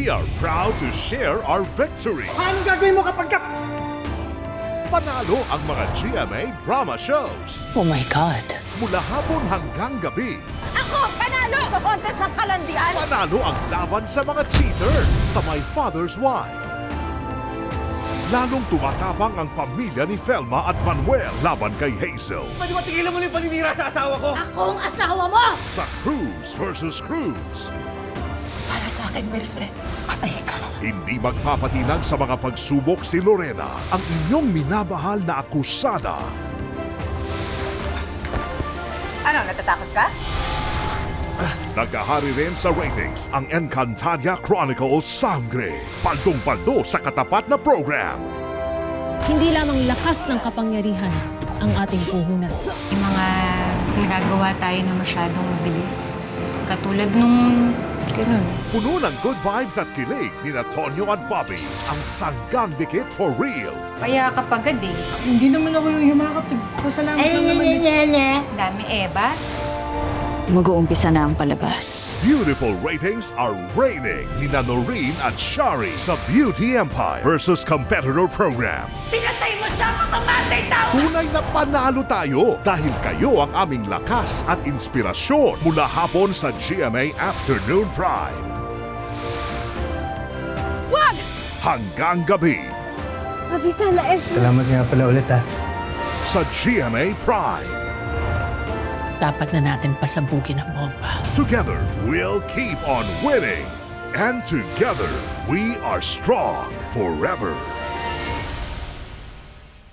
we are proud to share our victory. Anong gagawin mo kapag Panalo ang mga GMA drama shows. Oh my God. Mula hapon hanggang gabi. Ako, panalo! Sa contest ng kalandian! Panalo ang laban sa mga cheater sa My Father's Wife. Lalong tumatapang ang pamilya ni Felma at Manuel laban kay Hazel. Pwede ba tigilan mo na yung paninira sa asawa ko? Akong asawa mo! Sa Cruz versus Cruz. Para sa akin, Wilfred, patay ka na. Hindi magpapatinag sa mga pagsubok si Lorena, ang inyong minamahal na akusada. Ano, natatakot ka? Nagahari rin sa ratings ang Encantadia Chronicles Sangre. Paldong-paldo sa katapat na program. Hindi lamang lakas ng kapangyarihan ang ating puhunan. Yung mga nagagawa tayo na masyadong mabilis. Katulad nung ganun. Puno ng good vibes at kilig ni Tonyo at Bobby. Ang sanggang dikit for real. Kaya kapag eh, Hindi naman ako yung yumakap. Pasalamat lang naman. dami ebas. Mag-uumpisa na ang palabas. Beautiful ratings are reigning ni Noreen at Shari sa Beauty Empire versus Competitor Program. Pinatay mo siya, mamamatay tao! Tunay na panalo tayo dahil kayo ang aming lakas at inspirasyon mula hapon sa GMA Afternoon Prime. Wag! Hanggang gabi Salamat nga pala ulit ha. sa GMA Prime. Dapat na natin pasabugin ang bomba. Together, we'll keep on winning. And together, we are strong forever.